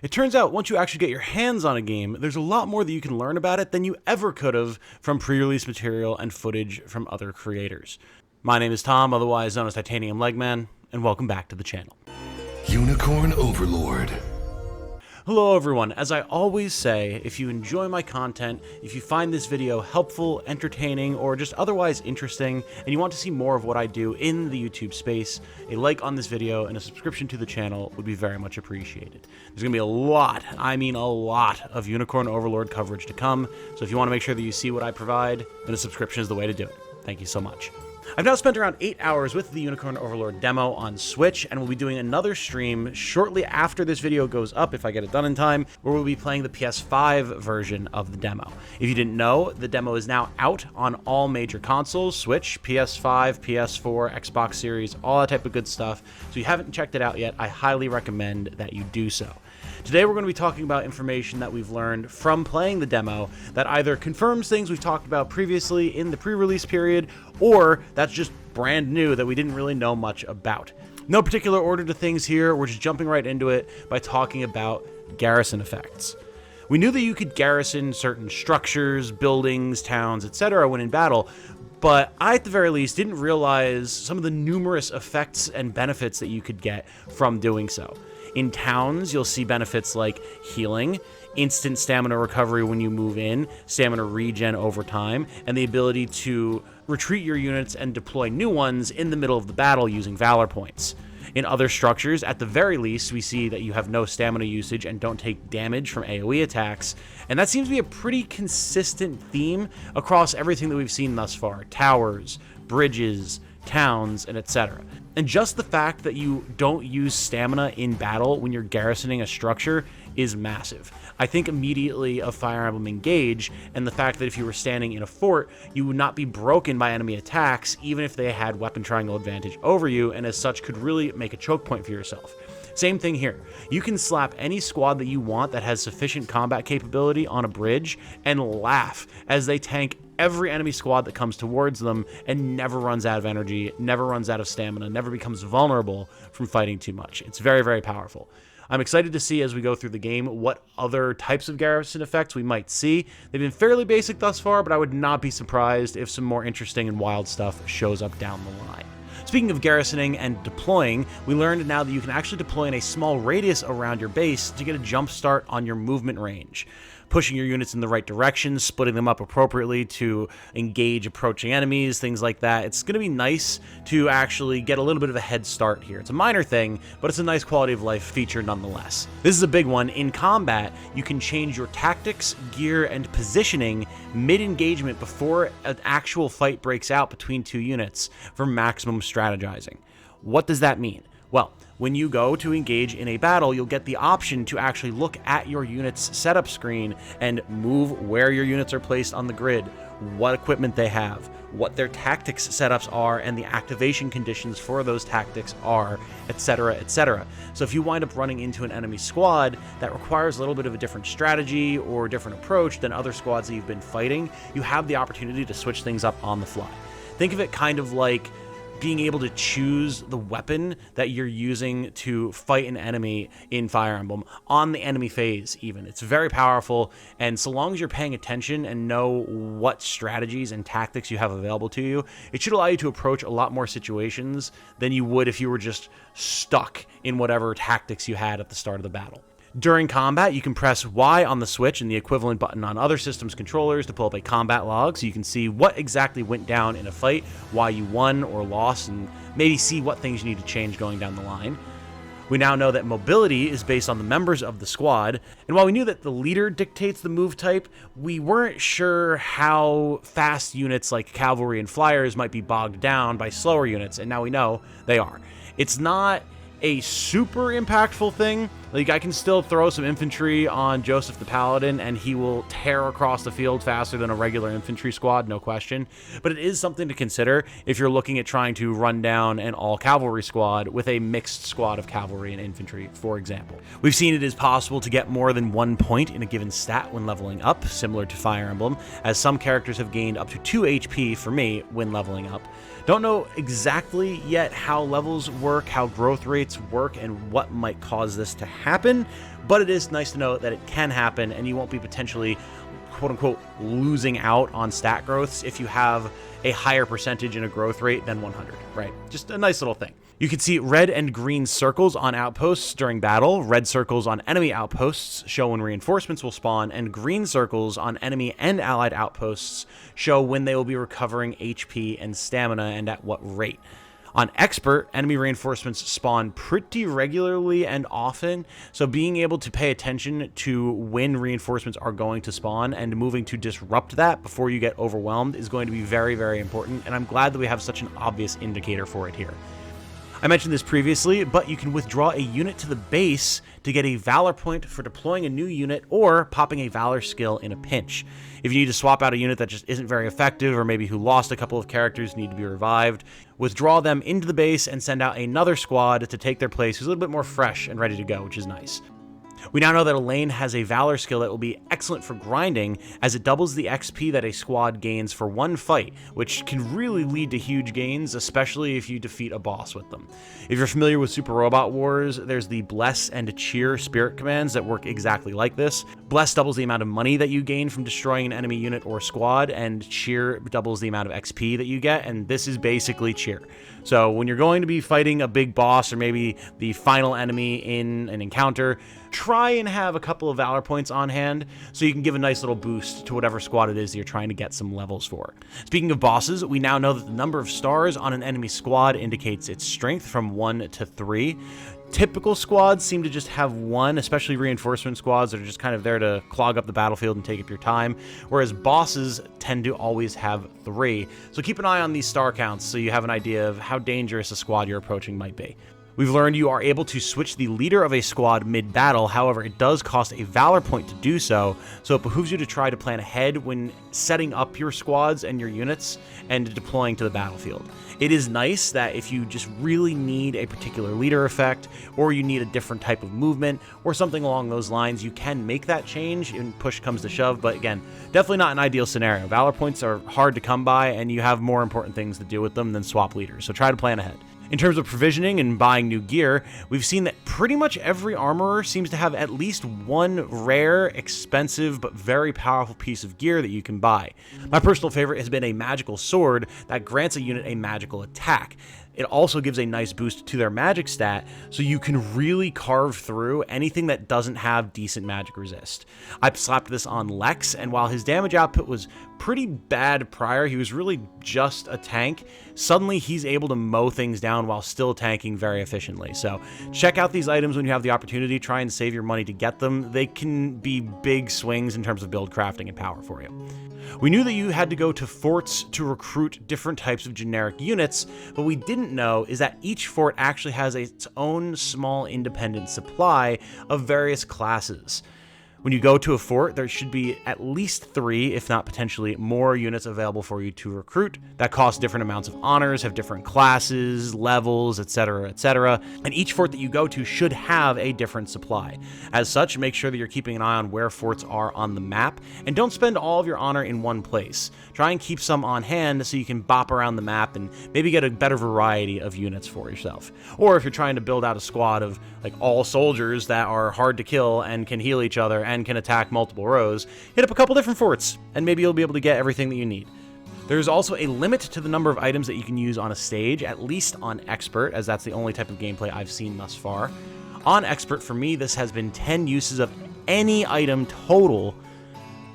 It turns out once you actually get your hands on a game, there's a lot more that you can learn about it than you ever could have from pre-release material and footage from other creators. My name is Tom, otherwise known as Titanium Legman, and welcome back to the channel. Unicorn Overlord. Hello everyone, as I always say, if you enjoy my content, if you find this video helpful, entertaining, or just otherwise interesting, and you want to see more of what I do in the YouTube space, a like on this video and a subscription to the channel would be very much appreciated. There's going to be a lot of Unicorn Overlord coverage to come, so if you want to make sure that you see what I provide, then a subscription is the way to do it. Thank you so much. I've now spent around 8 hours with the Unicorn Overlord demo on Switch, and we'll be doing another stream shortly after this video goes up, if I get it done in time, where we'll be playing the PS5 version of the demo. If you didn't know, the demo is now out on all major consoles, Switch, PS5, PS4, Xbox Series, all that type of good stuff. So if you haven't checked it out yet, I highly recommend that you do so. Today we're going to be talking about information that we've learned from playing the demo that either confirms things we've talked about previously in the pre-release period, or that's just brand new that we didn't really know much about. No particular order to things here, we're just jumping right into it by talking about Garrison Effects. We knew that you could garrison certain structures, buildings, towns, etc. when in battle, but I, at the very least, didn't realize some of the numerous effects and benefits that you could get from doing so. In towns, you'll see benefits like healing, instant stamina recovery when you move in, stamina regen over time, and the ability to retreat your units and deploy new ones in the middle of the battle using Valor points. In other structures, at the very least, we see that you have no stamina usage and don't take damage from AoE attacks, and that seems to be a pretty consistent theme across everything that we've seen thus far. Towers, bridges, towns, and etc. And just the fact that you don't use stamina in battle when you're garrisoning a structure is massive. I think immediately of Fire Emblem Engage, and the fact that if you were standing in a fort, you would not be broken by enemy attacks, even if they had weapon triangle advantage over you, and as such could really make a choke point for yourself. Same thing here. You can slap any squad that you want that has sufficient combat capability on a bridge and laugh as they tank every enemy squad that comes towards them and never runs out of energy, never runs out of stamina, never becomes vulnerable from fighting too much. It's very, very powerful. I'm excited to see as we go through the game what other types of garrison effects we might see. They've been fairly basic thus far, but I would not be surprised if some more interesting and wild stuff shows up down the line. Speaking of garrisoning and deploying, we learned now that you can actually deploy in a small radius around your base to get a jump start on your movement range. Pushing your units in the right direction, splitting them up appropriately to engage approaching enemies, things like that. It's going to be nice to actually get a little bit of a head start here. It's a minor thing, but it's a nice quality of life feature nonetheless. This is a big one. In combat, you can change your tactics, gear, and positioning mid-engagement before an actual fight breaks out between two units for maximum strategizing. What does that mean? Well, when you go to engage in a battle, you'll get the option to actually look at your unit's setup screen and move where your units are placed on the grid, what equipment they have, what their tactics setups are, and the activation conditions for those tactics are, etc., etc. So if you wind up running into an enemy squad that requires a little bit of a different strategy or different approach than other squads that you've been fighting, you have the opportunity to switch things up on the fly. Think of it kind of like being able to choose the weapon that you're using to fight an enemy in Fire Emblem on the enemy phase even. It's very powerful, and so long as you're paying attention and know what strategies and tactics you have available to you, it should allow you to approach a lot more situations than you would if you were just stuck in whatever tactics you had at the start of the battle. During combat, you can press Y on the Switch and the equivalent button on other systems controllers to pull up a combat log so you can see what exactly went down in a fight, why you won or lost, and maybe see what things you need to change going down the line. We now know that mobility is based on the members of the squad, and while we knew that the leader dictates the move type, we weren't sure how fast units like cavalry and flyers might be bogged down by slower units, and now we know they are. It's not a super impactful thing. Like, I can still throw some infantry on Joseph the Paladin and he will tear across the field faster than a regular infantry squad, no question. But it is something to consider if you're looking at trying to run down an all-cavalry squad with a mixed squad of cavalry and infantry, for example. We've seen it is possible to get more than 1 point in a given stat when leveling up, similar to Fire Emblem, as some characters have gained up to 2 HP for me when leveling up. Don't know exactly yet how levels work, how growth rates work, and what might cause this to happen, but it is nice to know that it can happen and you won't be potentially quote-unquote losing out on stat growths if you have a higher percentage in a growth rate than 100, right? Just a nice little thing. You can see red and green circles on outposts during battle, red circles on enemy outposts show when reinforcements will spawn, and green circles on enemy and allied outposts show when they will be recovering HP and stamina and at what rate. On Expert, enemy reinforcements spawn pretty regularly and often, so being able to pay attention to when reinforcements are going to spawn and moving to disrupt that before you get overwhelmed is going to be very, very important, and I'm glad that we have such an obvious indicator for it here. I mentioned this previously, but you can withdraw a unit to the base to get a Valor point for deploying a new unit or popping a Valor skill in a pinch. If you need to swap out a unit that just isn't very effective, or maybe who lost a couple of characters need to be revived, withdraw them into the base and send out another squad to take their place who's a little bit more fresh and ready to go, which is nice. We now know that Elaine has a Valor skill that will be excellent for grinding, as it doubles the XP that a squad gains for one fight, which can really lead to huge gains, especially if you defeat a boss with them. If you're familiar with Super Robot Wars, there's the Bless and Cheer spirit commands that work exactly like this. Bless doubles the amount of money that you gain from destroying an enemy unit or squad, and Cheer doubles the amount of XP that you get, and this is basically Cheer. So when you're going to be fighting a big boss or maybe the final enemy in an encounter, try and have a couple of Valor points on hand so you can give a nice little boost to whatever squad it is that you're trying to get some levels for. Speaking of bosses, we now know that the number of stars on an enemy squad indicates its strength from 1 to 3. Typical squads seem to just have 1, especially reinforcement squads that are just kind of there to clog up the battlefield and take up your time, whereas bosses tend to always have 3. So keep an eye on these star counts so you have an idea of how dangerous a squad you're approaching might be. We've learned you are able to switch the leader of a squad mid-battle, however it does cost a Valor point to do so, so it behooves you to try to plan ahead when setting up your squads and your units and deploying to the battlefield. It is nice that if you just really need a particular leader effect, or you need a different type of movement, or something along those lines, you can make that change and push comes to shove, but again, definitely not an ideal scenario. Valor points are hard to come by, and you have more important things to do with them than swap leaders, so try to plan ahead. In terms of provisioning and buying new gear, we've seen that pretty much every armorer seems to have at least one rare, expensive, but very powerful piece of gear that you can buy. My personal favorite has been a magical sword that grants a unit a magical attack. It also gives a nice boost to their magic stat, so you can really carve through anything that doesn't have decent magic resist. I slapped this on Lex, and while his damage output was pretty bad prior, he was really just a tank, suddenly he's able to mow things down while still tanking very efficiently. So check out these items when you have the opportunity, try and save your money to get them. They can be big swings in terms of build crafting and power for you. We knew that you had to go to forts to recruit different types of generic units, but we didn't know is that each fort actually has its own small independent supply of various classes. When you go to a fort, there should be at least 3, if not potentially more, units available for you to recruit that cost different amounts of honors, have different classes, levels, etc., etc. And each fort that you go to should have a different supply. As such, make sure that you're keeping an eye on where forts are on the map, and don't spend all of your honor in one place. Try and keep some on hand so you can bop around the map and maybe get a better variety of units for yourself. Or if you're trying to build out a squad of like all soldiers that are hard to kill and can heal each other and can attack multiple rows, hit up a couple different forts, and maybe you'll be able to get everything that you need. There's also a limit to the number of items that you can use on a stage, at least on Expert, as that's the only type of gameplay I've seen thus far. On Expert, for me, this has been 10 uses of any item total.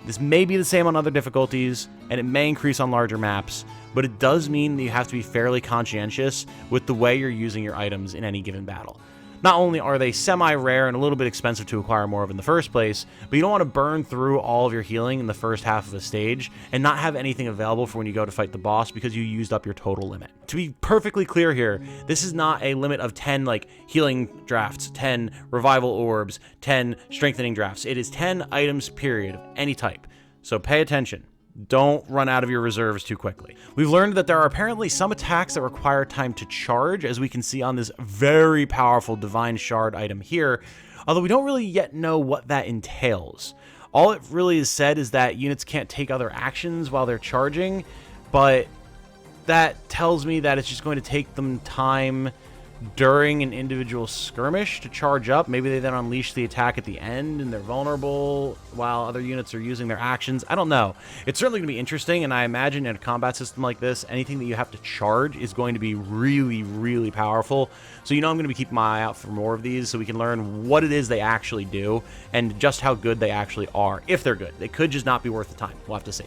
This may be the same on other difficulties, and it may increase on larger maps, but it does mean that you have to be fairly conscientious with the way you're using your items in any given battle. Not only are they semi-rare and a little bit expensive to acquire more of in the first place, but you don't want to burn through all of your healing in the first half of a stage and not have anything available for when you go to fight the boss because you used up your total limit. To be perfectly clear here, this is not a limit of 10 like healing drafts, 10 revival orbs, 10 strengthening drafts. It is 10 items period of any type. So pay attention. Don't run out of your reserves too quickly. We've learned that there are apparently some attacks that require time to charge, as we can see on this very powerful Divine Shard item here, although we don't really yet know what that entails. All it really is said is that units can't take other actions while they're charging, but that tells me that it's just going to take them time during an individual skirmish to charge up. Maybe they then unleash the attack at the end and they're vulnerable while other units are using their actions. I don't know. It's certainly going to be interesting, and I imagine in a combat system like this, anything that you have to charge is going to be really, really powerful. So I'm going to be keeping my eye out for more of these so we can learn what it is they actually do and just how good they actually are, if they're good. They could just not be worth the time. We'll have to see.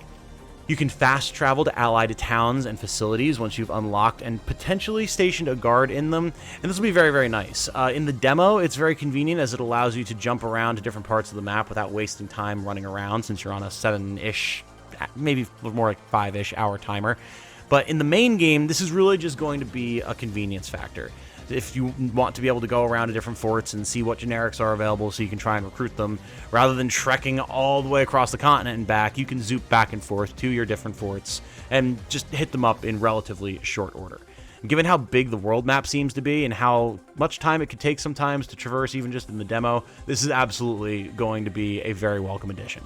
You can fast travel to allied towns and facilities once you've unlocked and potentially stationed a guard in them, and this will be very, very nice. In the demo, it's very convenient as it allows you to jump around to different parts of the map without wasting time running around, since you're on a 7-ish, maybe more like 5-ish hour timer. But in the main game, this is really just going to be a convenience factor. If you want to be able to go around to different forts and see what generics are available so you can try and recruit them, rather than trekking all the way across the continent and back, you can zoop back and forth to your different forts and just hit them up in relatively short order. Given how big the world map seems to be and how much time it could take sometimes to traverse even just in the demo, this is absolutely going to be a very welcome addition.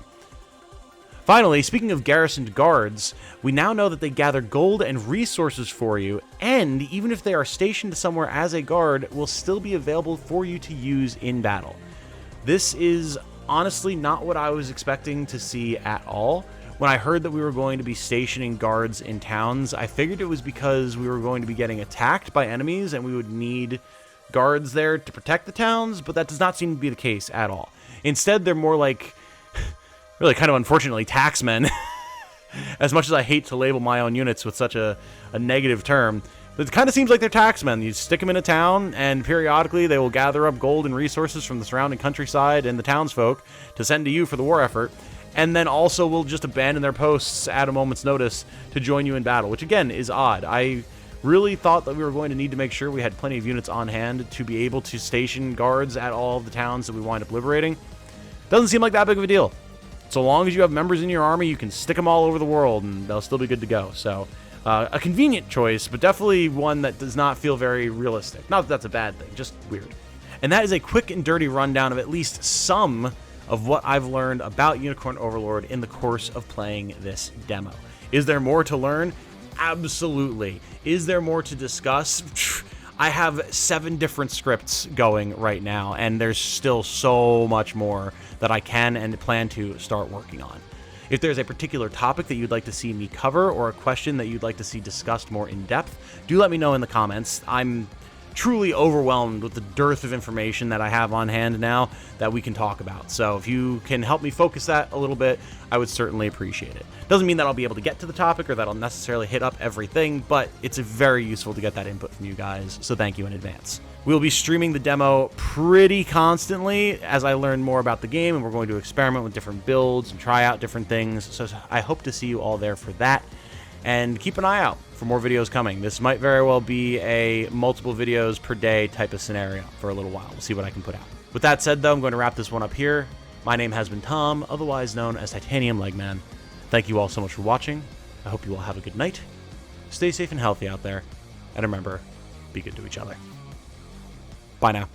Finally, speaking of garrisoned guards, we now know that they gather gold and resources for you, and even if they are stationed somewhere as a guard, will still be available for you to use in battle. This is honestly not what I was expecting to see at all. When I heard that we were going to be stationing guards in towns, I figured it was because we were going to be getting attacked by enemies and we would need guards there to protect the towns, but that does not seem to be the case at all. Instead, they're more like really kind of unfortunately taxmen. As much as I hate to label my own units with such a negative term, but it kind of seems like they're taxmen. You stick them in a town, and periodically they will gather up gold and resources from the surrounding countryside and the townsfolk to send to you for the war effort, and then also will just abandon their posts at a moment's notice to join you in battle, which again is odd. I really thought that we were going to need to make sure we had plenty of units on hand to be able to station guards at all of the towns that we wind up liberating. Doesn't seem like that big of a deal. So long as you have members in your army, you can stick them all over the world and they'll still be good to go. So a convenient choice, but definitely one that does not feel very realistic. Not that that's a bad thing, just weird. And that is a quick and dirty rundown of at least some of what I've learned about Unicorn Overlord in the course of playing this demo. Is there more to learn? Absolutely. Is there more to discuss? I have 7 different scripts going right now, and there's still so much more that I can and plan to start working on. If there's a particular topic that you'd like to see me cover or a question that you'd like to see discussed more in depth, do let me know in the comments. I'm truly overwhelmed with the dearth of information that I have on hand now that we can talk about. So if you can help me focus that a little bit, I would certainly appreciate it. Doesn't mean that I'll be able to get to the topic or that I'll necessarily hit up everything, but it's very useful to get that input from you guys, so thank you in advance. We'll be streaming the demo pretty constantly as I learn more about the game, and we're going to experiment with different builds and try out different things, so I hope to see you all there for that. And keep an eye out for more videos coming. This might very well be a multiple videos per day type of scenario for a little while. We'll see what I can put out. With that said, though, I'm going to wrap this one up here. My name has been Tom, otherwise known as Titanium Legman. Thank you all so much for watching. I hope you all have a good night. Stay safe and healthy out there. And remember, be good to each other. Bye now.